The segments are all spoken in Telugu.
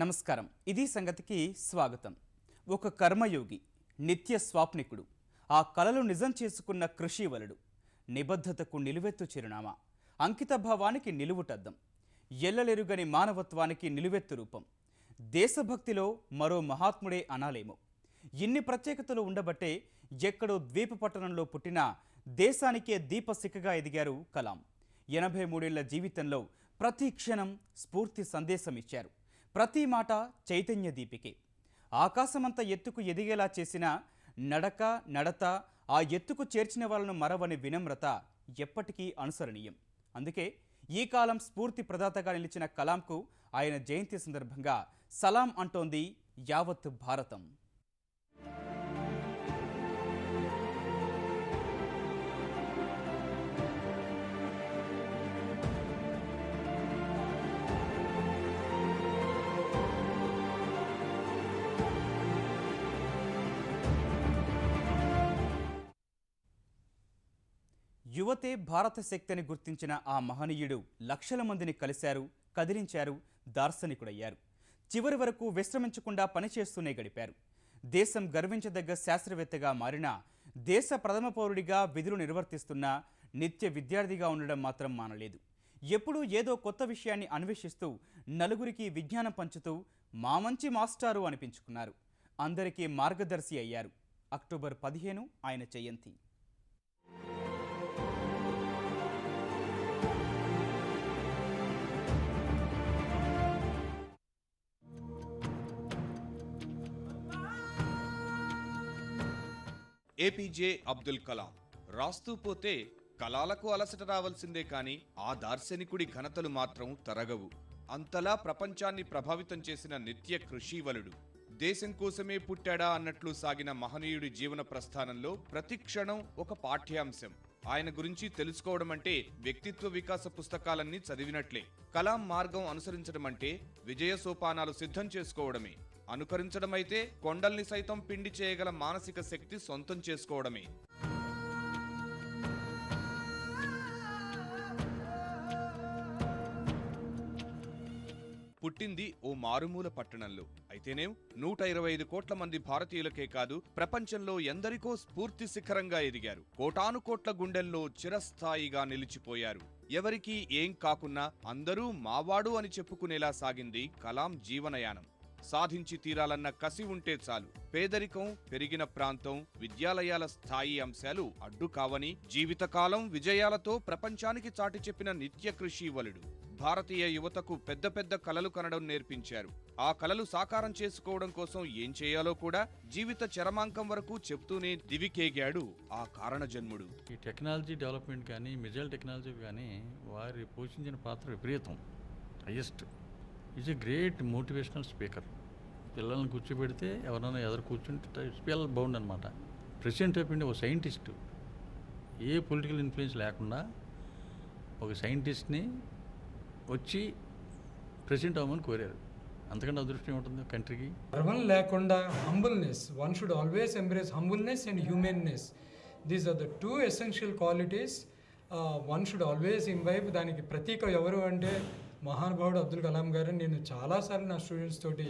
నమస్కారం. ఇది సంగతికి స్వాగతం. ఒక కర్మయోగి, నిత్య స్వాప్నికుడు, ఆ కలలు నిజం చేసుకున్న కృషివలుడు, నిబద్ధతకు నిలువెత్తు చిరునామా, అంకితభావానికి నిలువుటద్దం, ఎల్లలెరుగని మానవత్వానికి నిలువెత్తు రూపం, దేశభక్తిలో మరో మహాత్ముడే అనాలేమో. ఇన్ని ప్రత్యేకతలు ఉండబట్టే ఎక్కడో ద్వీప పట్టణంలో పుట్టిన దేశానికే దీపశిఖగా ఎదిగారు కలాం. 83 ఏళ్ల జీవితంలో ప్రతి క్షణం స్ఫూర్తి సందేశం ఇచ్చారు. ప్రతి మాట చైతన్య దీపికే. ఆకాశమంత ఎత్తుకు ఎదిగేలా చేసిన నడత, ఆ ఎత్తుకు చేర్చిన వాళ్ళను మరవని వినమ్రత ఎప్పటికీ అనుసరణీయం. అందుకే ఈ కాలం స్ఫూర్తి ప్రదాతగా నిలిచిన కలాంకు ఆయన జయంతి సందర్భంగా సలాం అంటోంది యావత్ భారతం. యువతే భారత శక్తిని గుర్తించిన ఆ మహనీయుడు లక్షల మందిని కలిశారు, కదిలించారు, దార్శనికుడయ్యారు. చివరి వరకు విశ్రమించకుండా పనిచేస్తూనే గడిపారు. దేశం గర్వించదగ్గ శాస్త్రవేత్తగా మారిన, దేశ ప్రథమ పౌరుడిగా విధులు నిర్వర్తిస్తున్న, నిత్య విద్యార్థిగా ఉండడం మాత్రం మానలేదు. ఎప్పుడూ ఏదో కొత్త విషయాన్ని అన్వేషిస్తూ, నలుగురికి విజ్ఞానం పంచుతూ మా మంచి మాస్టారు అనిపించుకున్నారు. అందరికీ మార్గదర్శి అయ్యారు. అక్టోబర్ 15 ఆయన జయంతి. ఏపీజే అబ్దుల్ కలాం రాస్తూ పోతే కళాలకు అలసట రావాల్సిందే కాని ఆ దార్శనికుడి ఘనతలు మాత్రం తరగవు. అంతలా ప్రపంచాన్ని ప్రభావితం చేసిన నిత్య కృషివలుడు. దేశం కోసమే పుట్టాడా అన్నట్లు సాగిన మహనీయుడి జీవన ప్రస్థానంలో ప్రతి క్షణం ఒక పాఠ్యాంశం. ఆయన గురించి తెలుసుకోవడం అంటే వ్యక్తిత్వ వికాస పుస్తకాలన్నీ చదివినట్లే. కలాం మార్గం అనుసరించడం అంటే విజయ సోపానాలు సిద్ధం చేసుకోవడమే. అనుకరించడమైతే కొండల్ని సైతం పిండి చేయగల మానసిక శక్తి సొంతం చేసుకోవడమే. పుట్టింది ఓ మారుమూల పట్టణంలో అయితేనేం 125 కోట్ల మంది భారతీయులకే కాదు, ప్రపంచంలో ఎందరికో స్ఫూర్తి శిఖరంగా ఎదిగారు. కోటాను కోట్ల గుండెల్లో చిరస్థాయిగా నిలిచిపోయారు. ఎవరికీ ఏం కాకున్నా అందరూ మావాడు అని చెప్పుకునేలా సాగింది కలాం జీవనయానం. సాధించి తీరాలన్న కసి ఉంటే చాలు. పేదరికం, పెరిగిన ప్రాంతం, విద్యాలయాల స్థాయి అంశాలు అడ్డు కావని జీవితకాలం విజయాలతో ప్రపంచానికి చాటి చెప్పిన నిత్య కృషివలుడు. భారతీయ యువతకు పెద్ద పెద్ద కలలు కనడం నేర్పించారు. ఆ కలలు సాకారం చేసుకోవడం కోసం ఏం చేయాలో కూడా జీవిత చరమాంకం వరకు చెప్తూనే దివికేగాడు ఆ కారణ జన్ముడు. ఈ టెక్నాలజీ డెవలప్మెంట్ కానీ, మిజైల్ టెక్నాలజీ కానీ వారి పోషించిన పాత్ర విపరీతం, highest. Is a great motivational speaker. పిల్లల్ని కూర్చోబెడితే ఎవరైనా ఎదురు కూర్చుంటే స్పీల్ బౌండ్ అనమాట. ప్రెసిడెంట్ ఆఫ్ ఇండియా ఒక సైంటిస్టు, ఏ పొలిటికల్ ఇన్ఫ్లుయెన్స్ లేకుండా ఒక సైంటిస్ట్ని వచ్చి ప్రెసిడెంట్ అవ్వమని కోరారు. అంతకంటే అదృష్టం ఏముంటుంది కంట్రీకి? గర్వం లేకుండా humbleness. One should always embrace humbleness and humanness. These are the two essential qualities one should always imbibe. దానికి ప్రతీక ఎవరు అంటే మహానుభావుడు అబ్దుల్ కలాం గారు. నేను చాలాసార్లు నా స్టూడెంట్స్ తోటి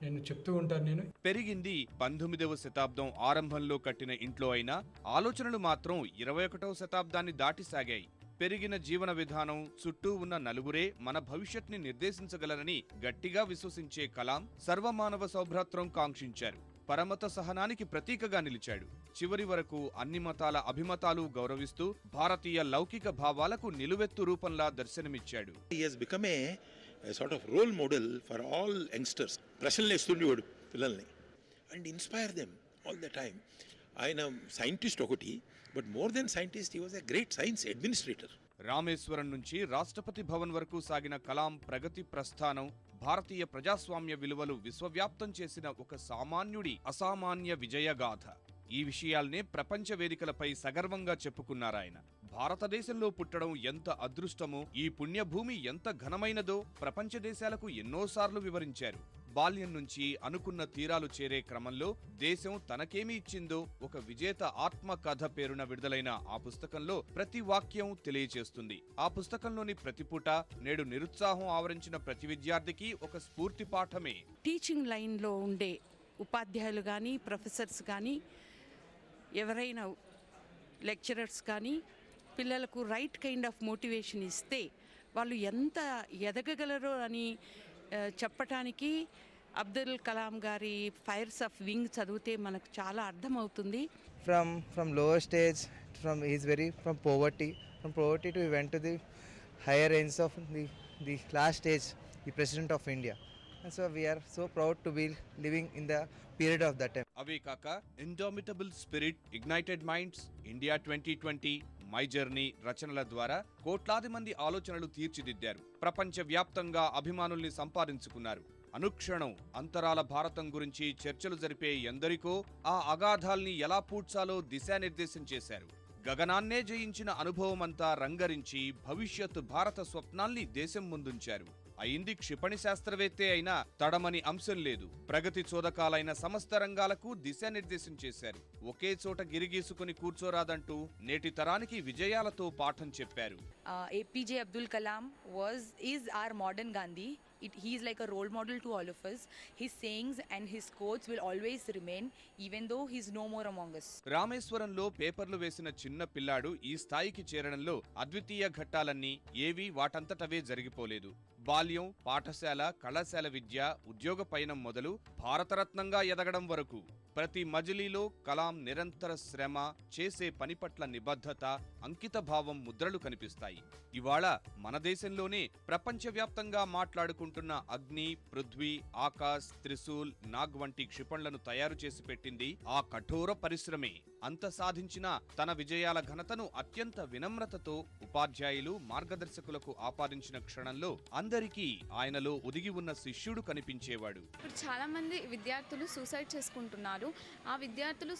నేను చెప్తూ ఉంటాను. పెరిగింది 19వ శతాబ్దం ఆరంభంలో కట్టిన ఇంట్లో అయినా ఆలోచనలు మాత్రం 21వ శతాబ్దాన్ని దాటిసాగాయి. పెరిగిన జీవన విధానం, చుట్టూ ఉన్న నలుగురే మన భవిష్యత్ని నిర్దేశించగలరని గట్టిగా విశ్వసించే కలాం సర్వమానవ సౌభ్రాత్రం కాంక్షించారు. పరమత సహనానికి ప్రతీకగా నిలిచాడు. చివరి వరకు అన్ని మతాల అభిమతాలు గౌరవిస్తూ భారతీయ లౌకిక భావాలకు నిలువెత్తు రూపంలా దర్శనమిచ్చాడు. Sort of role model for all youngsters. ప్రశ్నలేస్తుండేవాడు పిల్లల్ని and inspire them all the time. ఆయన సైంటిస్ట్ ఒకటి, but more than scientist, he was a great science administrator. Rameswaram నుంచి రాష్ట్రపతి భవన్ వరకు సాగిన కలాం ప్రగతి ప్రస్థానం భారతీయ ప్రజాస్వామ్య విలువలు విశ్వవ్యాప్తం చేసిన ఒక సామాన్యుడి అసామాన్య విజయగాథ. ఈ విషయాల్నే ప్రపంచ వేదికలపై సగర్వంగా చెప్పుకున్నారాయన. భారతదేశంలో పుట్టడం ఎంత అదృష్టమో, ఈ పుణ్యభూమి ఎంత ఘనమైనదో ప్రపంచ దేశాలకు ఎన్నోసార్లు వివరించారు. బాల్యం నుంచి అనుకున్న తీరాలు చేరే క్రమంలో దేశం తనకేమి ఇచ్చిందో ఒక విజేత ఆత్మకథ పేరున విడుదలైన ఆ పుస్తకంలో ప్రతి వాక్యం తెలియచేస్తుంది. ఆ పుస్తకంలోని ప్రతి పుట నేడు నిరుత్సాహం ఆవరించిన ప్రతి విద్యార్థికి ఒక స్ఫూర్తి పాఠమే. టీచింగ్ లైన్లో ఉండే ఉపాధ్యాయులు కానీ, ప్రొఫెసర్స్ కానీ, ఎవరైనా లెక్చరర్స్ కానీ పిల్లలకు రైట్ కైండ్ ఆఫ్ మోటివేషన్ ఇస్తే వాళ్ళు ఎంత ఎదగగలరో అని చెప్పటానికి అబ్దుల్ కలాం గారి ఫైర్స్ ఆఫ్ వింగ్ చదివితే మనకు చాలా అర్థమవుతుంది. From lower stage, from poverty to we went to the higher ends of the last stage, the President of India. And so we are so proud to be living in the period of that time. అవే కాక indomitable spirit, ignited minds, India 2020, my journey రచనల ద్వారా కోట్లాది మంది ఆలోచనలు తీర్చిదిద్దారు. ప్రపంచ వ్యాప్తంగా అభిమానుల్ని సంపాదించుకున్నారు. అనుక్షణం అంతరాల భారతం గురించి చర్చలు జరిపే ఎందరికో ఆ అగాధాల్ని ఎలా పూడ్చాలో దిశానిర్దేశం చేశారు. గగనాన్నే జయించిన అనుభవమంతా రంగరించి భవిష్యత్తు భారత స్వప్నాల్ని దేశం ముందుంచారు. అయింది క్షిపణి శాస్త్రవేత్తే అయినా తడమని అంశం లేదు. ప్రగతి చోదకాలైన సమస్త రంగాలకు దిశానిర్దేశం చేశారు. ఒకే చోట గిరిగీసుకుని కూర్చోరాదంటూ నేటి తరానికి విజయాలతో పాఠం చెప్పారు. APJ Abdul Kalam is our modern Gandhi. He is like a role model to all of us. His sayings and his quotes will always remain, even though he is no more among us. రామేశ్వరంలో పేపర్లు వేసిన చిన్న పిల్లాడు ఈ స్థాయికి చేరడంలో అద్వితీయ ఘట్టాలన్నీ ఏవీ వాటంతటవే జరిగిపోలేదు. బాల్యం, పాఠశాల, కళాశాల విద్య, ఉద్యోగ పయనం మొదలు భారతరత్నంగా ఎదగడం వరకు ప్రతి మజిలీలో కలాం నిరంతర శ్రమ, చేసే పని పట్ల నిబద్ధత, అంకిత భావం ముద్రలు కనిపిస్తాయి. ఇవాళ మన దేశంలోనే ప్రపంచవ్యాప్తంగా మాట్లాడుకుంటున్న అగ్ని, పృథ్వీ, ఆకాశ్, త్రిశూల్, నాగ్ వంటి క్షిపణులను తయారు చేసి పెట్టింది ఆ కఠోర పరిశ్రమే. అంత సాధించిన తన విజయాల ఘనతను అత్యంత వినమ్రతతో ఉపాధ్యాయులు, మార్గదర్శకులకు ఆపాదించిన క్షణంలో అందరికీ ఆయనలో ఒదిగి ఉన్న శిష్యుడు కనిపించేవాడు. ఇప్పుడు చాలా మంది విద్యార్థులు సూసైడ్ చేసుకుంటున్నారు. ఆ విద్యార్థులు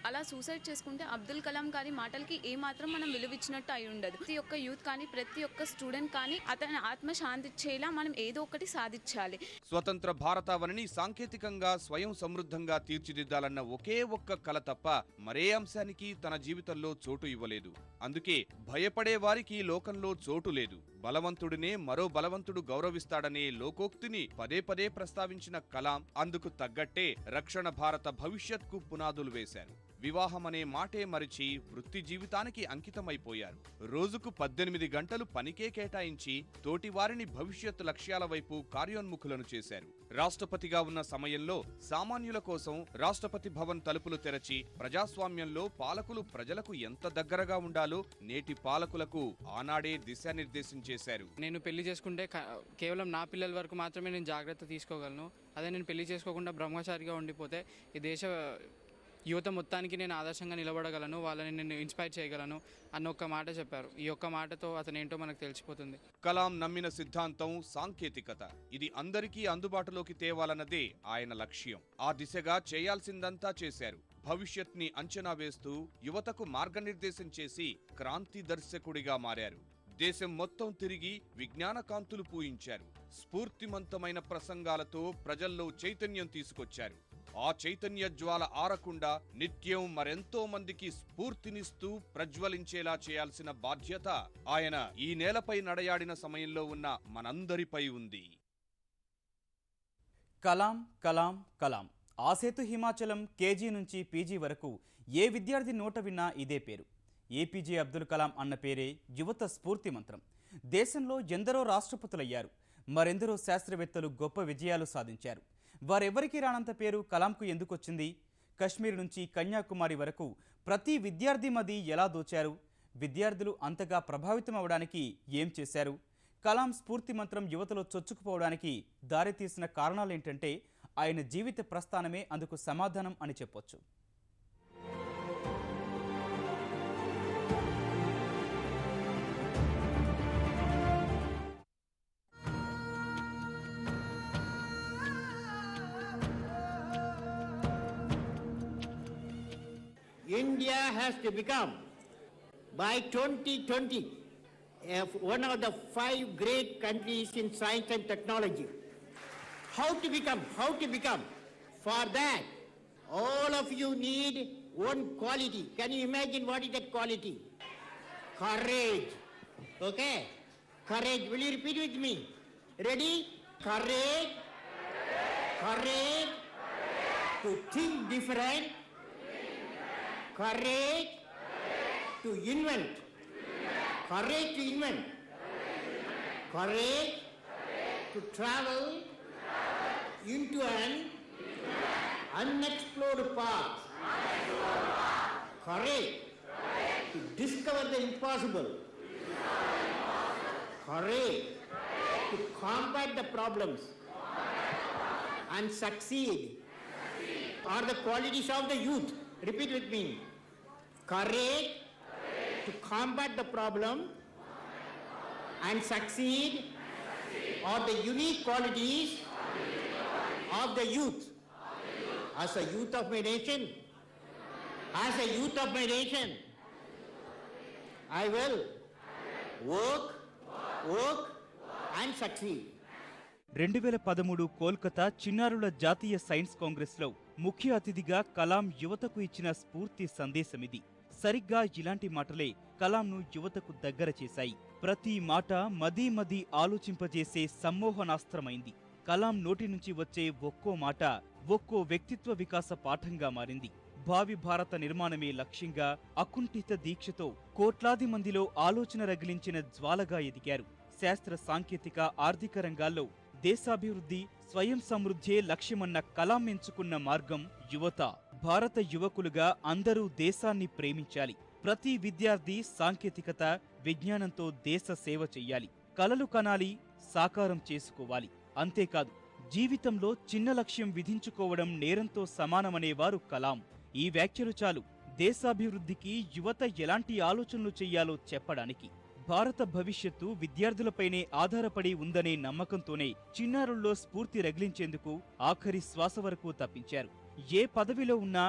అలా సూసైడ్ చేసుకుంటే అబ్దుల్ కలాం గారి మాటలకి ఏమాత్రం మనం విలువిచ్చినట్టు అయి ఉండదు. ప్రతి ఒక్క యూత్ కానీ, ప్రతి ఒక్క స్టూడెంట్ కానీ అతని ఆత్మ శాంతించేలా మనం ఏదో ఒకటి సాధించాలి. స్వతంత్ర భారతావనిని సాంకేతికంగా స్వయం సమృద్ధంగా తీర్చిదిద్దాలన్న ఒకే ఒక్క కల తప్ప మరే అంశానికి తన జీవితంలో చోటు ఇవ్వలేదు. అందుకే భయపడే వారికి లోకంలో చోటు లేదు, బలవంతుడినే మరో బలవంతుడు గౌరవిస్తాడనే లోకోక్తిని పదే పదే ప్రస్తావించిన కలాం అందుకు తగ్గట్టే రక్షణ భారత భవిష్యత్కు పునాదులు వేశారు. వివాహమనే మాటే మరిచి వృత్తి జీవితానికి అంకితమైపోయారు. రోజుకు 18 గంటలు పనికే కేటాయించి తోటి వారిని భవిష్యత్తు లక్ష్యాల వైపు కార్యోన్ముఖులను చేశారు. రాష్ట్రపతిగా ఉన్న సమయంలో సామాన్యుల కోసం రాష్ట్రపతి భవన్ తలుపులు తెరచి ప్రజాస్వామ్యంలో పాలకులు ప్రజలకు ఎంత దగ్గరగా ఉండాలో నేటి పాలకులకు ఆనాడే దిశానిర్దేశం చేశారు. నేను పెళ్లి చేసుకుంటే కేవలం నా పిల్లల వరకు మాత్రమే నేను జాగ్రత్త తీసుకోగలను. అదే నేను పెళ్లి చేసుకోకుండా బ్రహ్మచారిగా ఉండిపోతే ఈ దేశ యువత మొత్తానికి నేను ఆదర్శంగా నిలబడగలను, వాళ్ళని నేను ఇన్స్పైర్ చేయగలను అన్న ఒక్క మాట చెప్పారు. ఈ ఒక్క మాటతో అతను ఏంటో మనకు తెలిసిపోతుంది. కలాం నమ్మిన సిద్ధాంతం సాంకేతికత. ఇది అందరికీ అందుబాటులోకి తేవాలన్నదే ఆయన లక్ష్యం. ఆ దిశగా చేయాల్సిందంతా చేశారు. భవిష్యత్ని అంచనా వేస్తూ యువతకు మార్గనిర్దేశం చేసి క్రాంతి దర్శకుడిగా మారారు. దేశం మొత్తం తిరిగి విజ్ఞాన కాంతులు పూయించారు. స్ఫూర్తిమంతమైన ప్రసంగాలతో ప్రజల్లో చైతన్యం తీసుకొచ్చారు. ఆ చైతన్య జ్వాల ఆరకుండా నిత్యం మరెంతో మందికి స్ఫూర్తినిస్తూ ప్రజ్వలించేలా చేయాల్సిన బాధ్యత ఆయన ఈ నేలపై నడయాడిన సమయంలో ఉన్న మనందరిపై ఉంది. కలాం కలాం కలాం. ఆసేతు హిమాచలం కేజీ నుంచి పీజీ వరకు ఏ విద్యార్థి నోట విన్నా ఇదే పేరు. ఏపీజే అబ్దుల్ కలాం అన్న పేరే యువత స్ఫూర్తి మంత్రం. దేశంలో ఎందరో రాష్ట్రపతులయ్యారు, మరెందరో శాస్త్రవేత్తలు గొప్ప విజయాలు సాధించారు. వారెవరికి రానంత పేరు కలాంకు ఎందుకొచ్చింది? కశ్మీర్ నుంచి కన్యాకుమారి వరకు ప్రతి విద్యార్థి మది ఎలా దోచారు? విద్యార్థులు అంతగా ప్రభావితం అవడానికి ఏం చేశారు? కలాం స్ఫూర్తి మంత్రం యువతలో చొచ్చుకుపోవడానికి దారితీసిన కారణాలేంటంటే ఆయన జీవిత ప్రస్థానమే అందుకు సమాధానం అని చెప్పొచ్చు. India has to become, by 2020, one of the 5 great countries in science and technology. How to become. For that, all of you need one quality. Can you imagine what is that quality? Courage. Okay? Courage. Will you repeat with me? Ready? Courage. Courage. To think different. Courage. To invent. Courage to invent. Courage to travel into an unexplored path. Courage to discover the impossible. Courage to combat the problems and succeed are the qualities of the youth. Repeat with me. Courage to combat the problem and succeed are the unique qualities of the youth. As a youth of my nation, I will work and succeed. 2013 Kolkata చిన్నారుల జాతీయ సైన్స్ కాంగ్రెస్లో ముఖ్య అతిథిగా కలాం యువతకు ఇచ్చిన స్ఫూర్తి సందేశమిది. సరిగ్గా ఇలాంటి మాటలే కలాంను యువతకు దగ్గర చేశాయి. ప్రతి మాట మదీ ఆలోచింపజేసే సమ్మోహనాస్త్రమైంది. కలాం నోటి నుంచి వచ్చే ఒక్కో మాట ఒక్కో వ్యక్తిత్వ వికాస పాఠంగా మారింది. భావి భారత నిర్మాణమే లక్ష్యంగా అకుంఠిత దీక్షతో కోట్లాది మందిలో ఆలోచన రగిలించిన జ్వాలగా ఎదిగారు. శాస్త్ర సాంకేతిక ఆర్థిక రంగాల్లో దేశాభివృద్ధి స్వయం సమృద్ధే లక్ష్యమన్న కలాం ఎంచుకున్న మార్గం యువత. భారత యువకులుగా అందరూ దేశాన్ని ప్రేమించాలి. ప్రతి విద్యార్థి సాంకేతికత విజ్ఞానంతో దేశ సేవ చెయ్యాలి. కలలు కనాలి, సాకారం చేసుకోవాలి. అంతేకాదు జీవితంలో చిన్న లక్ష్యం విధించుకోవడం నేరంతో సమానమనేవారు కలాం. ఈ వ్యాఖ్యలు చాలు దేశాభివృద్ధికి యువత ఎలాంటి ఆలోచనలు చెయ్యాలో చెప్పడానికి. భారత భవిష్యత్తు విద్యార్థులపైనే ఆధారపడి ఉందనే నమ్మకంతోనే చిన్నారుల్లో స్ఫూర్తి రగిలించేందుకు ఆఖరి శ్వాస వరకు తప్పించారు. ఏ పదవిలో ఉన్నా,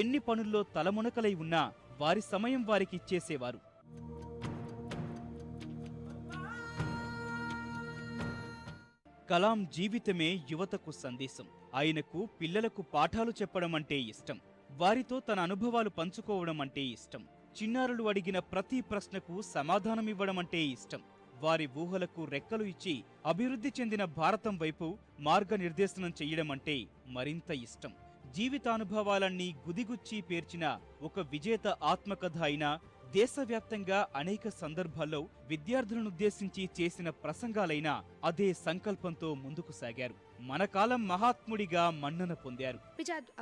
ఎన్ని పనుల్లో తలమునకలై ఉన్నా వారి సమయం వారికిచ్చేసేవారు. కలాం జీవితమే యువతకు సందేశం. ఆయనకు పిల్లలకు పాఠాలు చెప్పడం అంటే ఇష్టం. వారితో తన అనుభవాలు పంచుకోవడం అంటే ఇష్టం. చిన్నారులు అడిగిన ప్రతి ప్రశ్నకు సమాధానమివ్వడం అంటే ఇష్టం. వారి ఊహలకు రెక్కలు ఇచ్చి అభివృద్ధి చెందిన భారతం వైపు మార్గనిర్దేశనం చెయ్యడం అంటే మరింత ఇష్టం. జీవితానుభవాలన్నీ గుదిగుచ్చి పేర్చిన ఒక విజేత ఆత్మకథ అయినా దేశవ్యాప్తంగా అనేక సందర్భాల్లో విద్యార్థులనుద్దేశించి చేసిన ప్రసంగాలైనా అదే సంకల్పంతో ముందుకు సాగారు. మన కాలం మహాత్ముడిగా మన్నన పొందారు.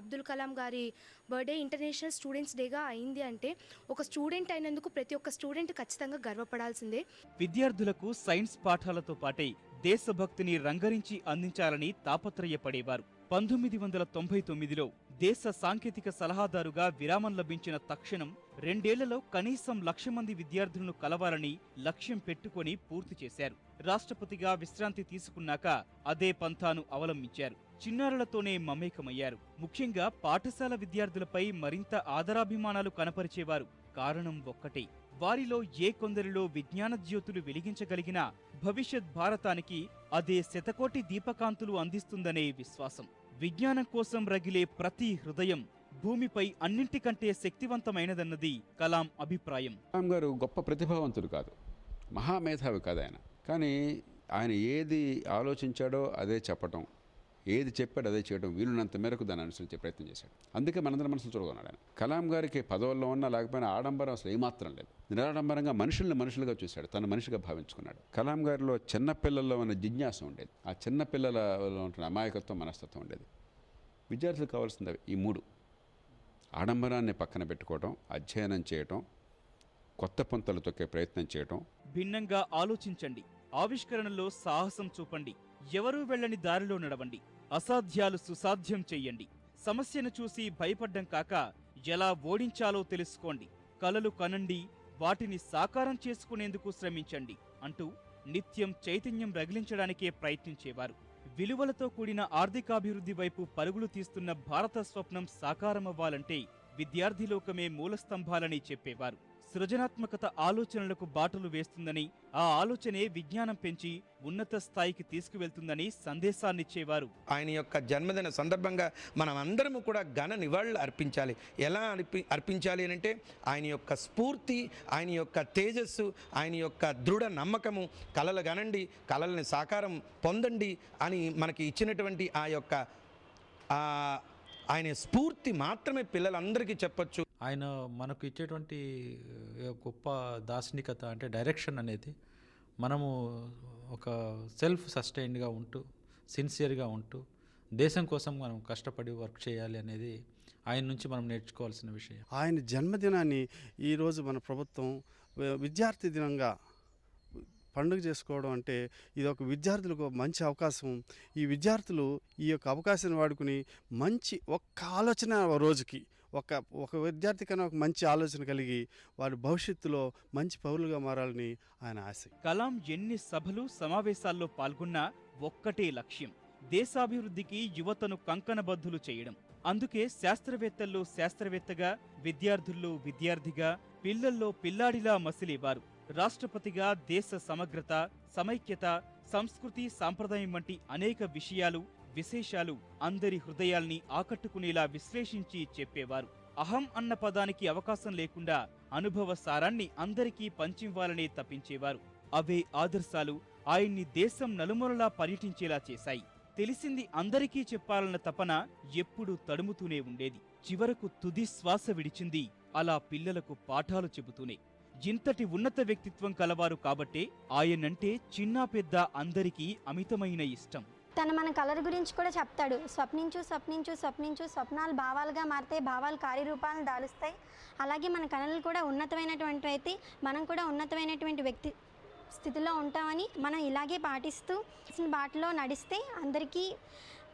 అబ్దుల్ కలాం గారి బర్త్డే ఇంటర్నేషనల్ స్టూడెంట్స్ డేగా అయింది అంటే ఒక స్టూడెంట్ అయినందుకు ప్రతి ఒక్క స్టూడెంట్ ఖచ్చితంగా గర్వపడాల్సిందే. విద్యార్థులకు సైన్స్ పాఠాలతో పాటే దేశభక్తిని రంగరించి అందించాలని తాపత్రయపడేవారు. 1999లో దేశ సాంకేతిక సలహాదారుగా విరామం లభించిన తక్షణం 2 ఏళ్లలో కనీసం 1,00,000 మంది విద్యార్థులను కలవాలని లక్ష్యం పెట్టుకొని పూర్తి చేశారు. రాష్ట్రపతిగా విశ్రాంతి తీసుకున్నాక అదే పంథాను అవలంబించారు. చిన్నారులతోనే మమేకమయ్యారు. ముఖ్యంగా పాఠశాల విద్యార్థులపై మరింత ఆదరాభిమానాలు కనపరిచేవారు. కారణం ఒక్కటే, వారిలో ఏ కొందరిలో విజ్ఞాన జ్యోతులు వెలిగించగలిగినా భవిష్యత్ భారతానికి అదే శతకోటి దీపకాంతులు అందిస్తుందనే విశ్వాసం. విజ్ఞానం కోసం రగిలే ప్రతి హృదయం భూమిపై అన్నింటికంటే శక్తివంతమైనదన్నది కలాం అభిప్రాయం. కలాం గారు గొప్ప ప్రతిభావంతుడు కాదు, మహామేధావి కాదు ఆయన. కానీ ఆయన ఏది ఆలోచించాడో అదే చెప్పటం, ఏది చెప్పాడు అదే చేయడం, వీలున్నంత మేరకు దాన్ని అనుసరించే ప్రయత్నం చేశాడు. అందుకే మనందరి మనసులు చూడగొన్నాడు ఆయన. కలాం గారికి పదవుల్లో ఉన్నా లేకపోయినా ఆడంబరం అసలు ఏమాత్రం లేదు. నిరాడంబరంగా మనుషులుగా చూశాడు, తను మనిషిగా భావించుకున్నాడు. కలాం గారిలో చిన్నపిల్లల్లో ఉన్న జిజ్ఞాస ఉండేది. ఆ చిన్నపిల్లలలో ఉంటున్న అమాయకత్వం, మనస్తత్వం ఉండేది. విద్యార్థులకు కావాల్సింది ఈ 3: ఆడంబరాన్ని పక్కన పెట్టుకోవడం, అధ్యయనం చేయటం, కొత్త పొంతలు తొక్కే ప్రయత్నం చేయటం. భిన్నంగా ఆలోచించండి, ఆవిష్కరణలో సాహసం చూపండి, ఎవరూ వెళ్ళని దారిలో నడవండి, అసాధ్యాలు సుసాధ్యం చెయ్యండి, సమస్యను చూసి భయపడ్డం కాక ఎలా ఓడించాలో తెలుసుకోండి, కలలు కనండి, వాటిని సాకారం చేసుకునేందుకు శ్రమించండి అంటూ నిత్యం చైతన్యం రగిలించడానికే ప్రయత్నించేవారు. విలువలతో కూడిన ఆర్థికాభివృద్ధి వైపు పరుగులు తీస్తున్న భారత స్వప్నం సాకారమవ్వాలంటే విద్యార్థిలోకమే మూలస్తంభాలని చెప్పేవారు. సృజనాత్మకత ఆలోచనలకు బాటలు వేస్తుందని, ఆ ఆలోచనే విజ్ఞానం పెంచి ఉన్నత స్థాయికి తీసుకువెళ్తుందని సందేశాన్నిచ్చేవారు. ఆయన యొక్క జన్మదిన సందర్భంగా మనం అందరము కూడా ఘన నివాళులు అర్పించాలి. ఎలా అర్పించాలి అంటే ఆయన యొక్క స్ఫూర్తి, ఆయన యొక్క తేజస్సు, ఆయన యొక్క దృఢ నమ్మకము, కలలు గనండి, కలల్ని సాకారం పొందండి అని మనకి ఇచ్చినటువంటి ఆ యొక్క ఆయన స్ఫూర్తి మాత్రమే పిల్లలందరికీ చెప్పొచ్చు. ఆయన మనకు ఇచ్చేటువంటి గొప్ప దార్శనికత అంటే డైరెక్షన్ అనేది, మనము ఒక సెల్ఫ్ సస్టైన్డ్గా ఉంటూ సిన్సియర్గా ఉంటూ దేశం కోసం మనం కష్టపడి వర్క్ చేయాలి అనేది ఆయన నుంచి మనం నేర్చుకోవాల్సిన విషయం. ఆయన జన్మదినాన్ని ఈరోజు మన ప్రభుత్వం విద్యార్థి దినంగా పండుగ చేసుకోవడం అంటే ఇది ఒక విద్యార్థులకు మంచి అవకాశం. ఈ విద్యార్థులు ఈ యొక్క అవకాశాన్ని వాడుకుని మంచి ఒక్క ఆలోచన రోజుకి ఒక విద్యార్థి కన్నా ఒక మంచి ఆలోచన కలిగి వారి భవిష్యత్తులో మంచి పౌరులుగా మారాలని ఆయన ఆశ. కలాం ఎన్ని సభలు సమావేశాల్లో పాల్గొన్నా ఒక్కటే లక్ష్యం, దేశాభివృద్ధికి యువతను కంకణబద్ధులు చేయడం. అందుకే శాస్త్రవేత్తల్లో శాస్త్రవేత్తగా, విద్యార్థుల్లో విద్యార్థిగా, పిల్లల్లో పిల్లాడిలా మసిలేవారు. రాష్ట్రపతిగా దేశ సమగ్రత, సమైక్యత, సంస్కృతి, సాంప్రదాయం వంటి అనేక విషయాలు, విశేషాలు అందరి హృదయాల్ని ఆకట్టుకునేలా విశ్లేషించి చెప్పేవారు. అహం అన్న పదానికి అవకాశం లేకుండా అనుభవ సారాన్ని అందరికీ పంచివ్వాలనే తప్పించేవారు. అవే ఆదర్శాలు ఆయన్ని దేశం నలుమూలలా పర్యటించేలా చేశాయి. తెలిసింది అందరికీ చెప్పాలన్న తపన ఎప్పుడూ తడుముతూనే ఉండేది. చివరకు తుది శ్వాస విడిచింది అలా పిల్లలకు పాఠాలు చెబుతూనే. ఇంతటి ఉన్నత వ్యక్తిత్వం కలవారు కాబట్టే ఆయనంటే చిన్నా పెద్ద అందరికీ అమితమైన ఇష్టం. తను మన కలర్ గురించి కూడా చెప్తాడు. స్వప్నించు స్వప్నించు స్వప్నించు, స్వప్నాలు భావాలుగా మారితే, భావాలు కార్యరూపాలను దాలుస్తాయి. అలాగే మన కళలు కూడా ఉన్నతమైనటువంటి అయితే మనం కూడా ఉన్నతమైనటువంటి వ్యక్తి స్థితిలో ఉంటామని మనం ఇలాగే పాటిస్తూ బాటలో నడిస్తే అందరికీ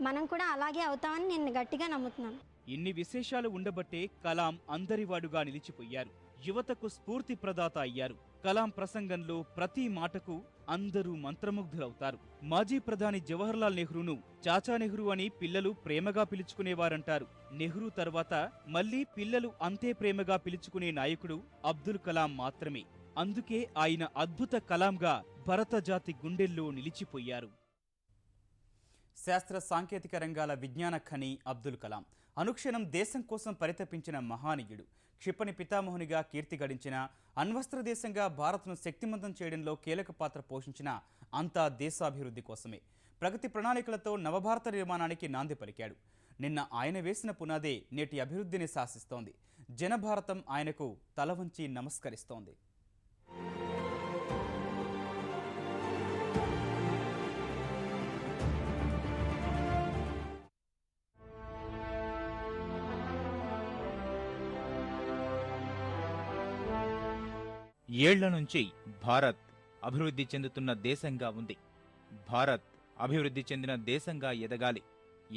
మనం కూడా అలాగే అవుతామని నేను గట్టిగా నమ్ముతున్నాను. ఇన్ని విశేషాలు ఉండబట్టే కలాం అందరివాడుగా నిలిచిపోయారు. యువతకు స్ఫూర్తి ప్రదాత అయ్యారు. కలాం ప్రసంగంలో ప్రతి మాటకు అందరూ మంత్రముగ్ధులవుతారు. మాజీ ప్రధాని జవహర్లాల్ నెహ్రూను చాచా నెహ్రూ అని పిల్లలు ప్రేమగా పిలుచుకునేవారంటారు. నెహ్రూ తర్వాత మళ్లీ పిల్లలు అంతే ప్రేమగా పిలుచుకునే నాయకుడు అబ్దుల్ కలాం మాత్రమే. అందుకే ఆయన అద్భుత కలాంగా భరతజాతి గుండెల్లో నిలిచిపోయారు. శాస్త్ర సాంకేతిక రంగాల విజ్ఞాన ఖని అబ్దుల్ కలాం అనుక్షణం దేశం కోసం పరితపించిన మహానీయుడు. క్షిపణి పితామహునిగా కీర్తి గడించిన, అణ్వస్త్ర దేశంగా భారత్ను శక్తిమంతం చేయడంలో కీలక పాత్ర పోషించిన అంతా దేశాభివృద్ధి కోసమే. ప్రగతి ప్రణాళికలతో నవభారత నిర్మాణానికి నాంది పలికాడు. నిన్న ఆయన వేసిన పునాదే నేటి అభివృద్ధిని శాసిస్తోంది. జనభారతం ఆయనకు తలవంచి నమస్కరిస్తోంది. ఏళ్ల నుంచి భారత్ అభివృద్ధి చెందుతున్న దేశంగా ఉంది. భారత్ అభివృద్ధి చెందిన దేశంగా ఎదగాలి.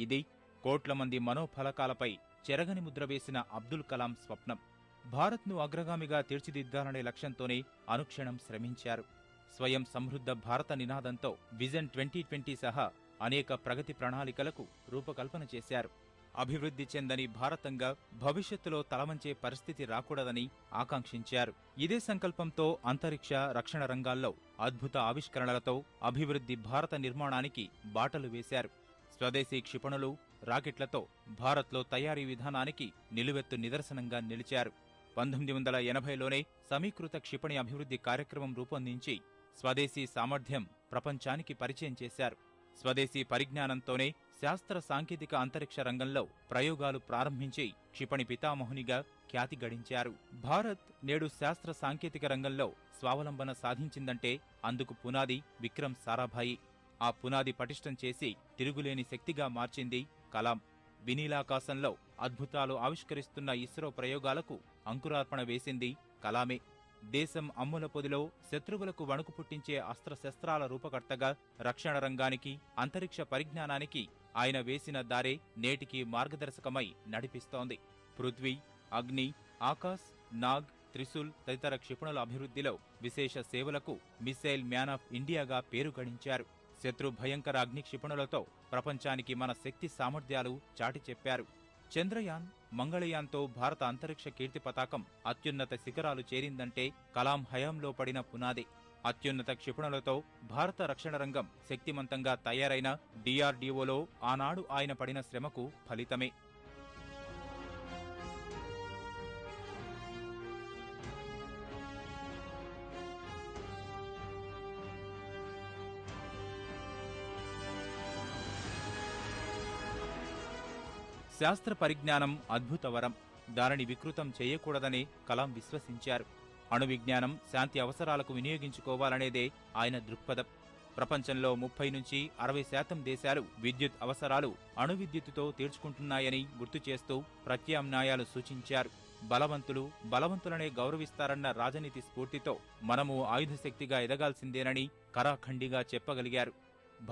ఇది కోట్ల మంది మనోఫలకాలపై చెరగని ముద్ర వేసిన అబ్దుల్ కలాం స్వప్నం. భారత్ను అగ్రగామిగా తీర్చిదిద్దాలనే లక్ష్యంతోనే అనుక్షణం శ్రమించారు. స్వయం సమృద్ధ భారత నినాదంతో విజన్ 2020 సహా అనేక ప్రగతి ప్రణాళికలకు రూపకల్పన చేశారు. అభివృద్ధి చెందని భారతంగా భవిష్యత్తులో తలవంచే పరిస్థితి రాకూడదని ఆకాంక్షించారు. ఇదే సంకల్పంతో అంతరిక్ష, రక్షణ రంగాల్లో అద్భుత ఆవిష్కరణలతో అభివృద్ధి భారత నిర్మాణానికి బాటలు వేశారు. స్వదేశీ క్షిపణులు, రాకెట్లతో భారత్లో తయారీ విధానానికి నిలువెత్తు నిదర్శనంగా నిలిచారు. 1980లోనే సమీకృత క్షిపణి అభివృద్ధి కార్యక్రమం రూపొందించి స్వదేశీ సామర్థ్యం ప్రపంచానికి పరిచయం చేశారు. స్వదేశీ పరిజ్ఞానంతోనే శాస్త్ర సాంకేతిక అంతరిక్ష రంగంలో ప్రయోగాలు ప్రారంభించి క్షిపణి పితామహునిగా ఖ్యాతి గడించారు. భారత్ నేడు శాస్త్ర సాంకేతిక రంగంలో స్వావలంబన సాధించిందంటే అందుకు పునాది విక్రమ్ సారాభాయి. ఆ పునాది పటిష్టం చేసి తిరుగులేని శక్తిగా మార్చింది కలాం. వినీలాకాశంలో అద్భుతాలు ఆవిష్కరిస్తున్న ఇస్రో ప్రయోగాలకు అంకురార్పణ వేసింది కలామే. దేశం అమ్ముల పొదిలో శత్రువులకు వణుకు పుట్టించే అస్త్రశస్త్రాల రూపకర్తగా రక్షణ రంగానికి, అంతరిక్ష పరిజ్ఞానానికి ఆయన వేసిన దారే నేటికి మార్గదర్శకమై నడిపిస్తోంది. పృథ్వీ, అగ్ని, ఆకాశ్, నాగ్, త్రిశూల్ తదితర క్షిపణుల అభివృద్ధిలో విశేష సేవలకు మిస్సైల్ మ్యాన్ ఆఫ్ ఇండియాగా పేరు గడించారు. శత్రు భయంకర అగ్ని క్షిపణులతో ప్రపంచానికి మన శక్తి సామర్థ్యాలు చాటి చెప్పారు. చంద్రయాన్, మంగళయాన్తో భారత అంతరిక్ష కీర్తి పతాకం అత్యున్నత శిఖరాలు చేరిందంటే కలాం హయాంలో పడిన పునాది. అత్యున్నత క్షిపణులతో భారత రక్షణ రంగం శక్తిమంతంగా తయారైన DRDOలో ఆనాడు ఆయన పడిన శ్రమకు ఫలితమే. శాస్త్ర పరిజ్ఞానం అద్భుత వరం. దానిని వికృతం చేయకూడదనే కలాం విశ్వసించారు. అణు విజ్ఞానం శాంతి అవసరాలకు వినియోగించుకోవాలనేదే ఆయన దృక్పథం. ప్రపంచంలో 30 నుంచి 60% దేశాలు విద్యుత్ అవసరాలు అణు విద్యుత్తుతో తీర్చుకుంటున్నాయని గుర్తు చేస్తూ ప్రత్యామ్నాయాలు సూచించారు. బలవంతులు బలవంతులనే గౌరవిస్తారన్న రాజనీతి స్ఫూర్తితో మనము ఆయుధ శక్తిగా ఎదగాల్సిందేనని కరాఖండిగా చెప్పగలిగారు.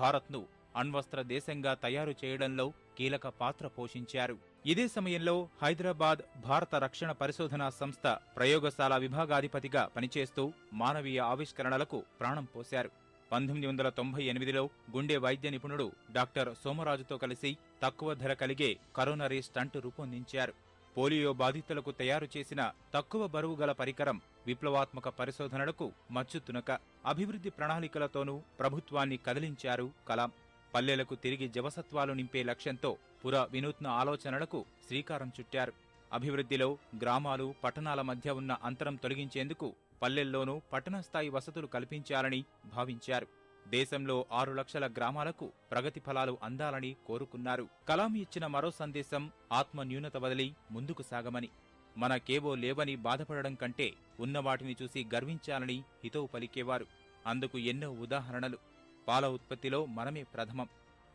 భారత్ను అణ్వస్త్ర దేశంగా తయారు చేయడంలో కీలక పాత్ర పోషించారు. ఇదే సమయంలో హైదరాబాద్ భారత రక్షణ పరిశోధనా సంస్థ ప్రయోగశాల విభాగాధిపతిగా పనిచేస్తూ మానవీయ ఆవిష్కరణలకు ప్రాణం పోశారు. 1998లో గుండె వైద్య నిపుణుడు డాక్టర్ సోమరాజుతో కలిసి తక్కువ ధర కలిగే కరోనరీ స్టంట్ రూపొందించారు. పోలియో బాధితులకు తయారు చేసిన తక్కువ బరువు గల పరికరం విప్లవాత్మక పరిశోధనలకు మచ్చుతునక. అభివృద్ధి ప్రణాళికలతోనూ ప్రభుత్వాన్ని కదిలించారు కలాం. పల్లెలకు తిరిగి జవసత్వాలు నింపే లక్ష్యంతో వినూత్న ఆలోచనలకు శ్రీకారం చుట్టారు. అభివృద్ధిలో గ్రామాలు, పట్టణాల మధ్య ఉన్న అంతరం తొలగించేందుకు పల్లెల్లోనూ పట్టణ స్థాయి వసతులు కల్పించాలని భావించారు. దేశంలో 6 లక్షల గ్రామాలకు ప్రగతి ఫలాలు అందాలని కోరుకున్నారు. కలాం ఇచ్చిన మరో సందేశం ఆత్మ న్యూనత వదిలి ముందుకు సాగమని. మనకేవో లేవని బాధపడడం కంటే ఉన్నవాటిని చూసి గర్వించాలని హితవు పలికేవారు. అందుకు ఎన్నో ఉదాహరణలు. పాల ఉత్పత్తిలో మనమే ప్రథమం.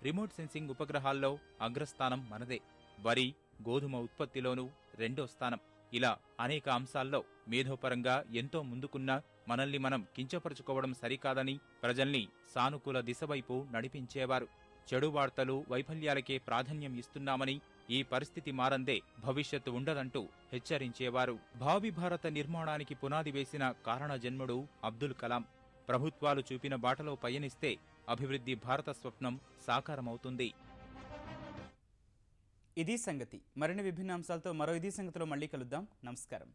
రిమోట్ సెన్సింగ్ ఉపగ్రహాల్లో అగ్రస్థానం మనదే. వరి, గోధుమ ఉత్పత్తిలోనూ 2వ స్థానం. ఇలా అనేక అంశాల్లో మేధోపరంగా ఎంతో ముందుకున్నా మనల్ని మనం కించపరుచుకోవడం సరికాదని ప్రజల్ని సానుకూల దిశవైపు నడిపించేవారు. చెడు వార్తలు, వైఫల్యాలకే ప్రాధాన్యం ఇస్తున్నామని, ఈ పరిస్థితి మారందే భవిష్యత్తు ఉండదంటూ హెచ్చరించేవారు. భావి భారత నిర్మాణానికి పునాది వేసిన కారణజన్ముడు అబ్దుల్ కలాం. ప్రభుత్వాలు చూపిన బాటలో పయనిస్తే అభివృద్ధి భారత స్వప్నం సాకారమవుతుంది. ఇది సంగతి. మరిన్ని విభిన్న అంశాలతో మరో ఇది సంగతిలో మళ్ళీ కలుద్దాం. నమస్కారం.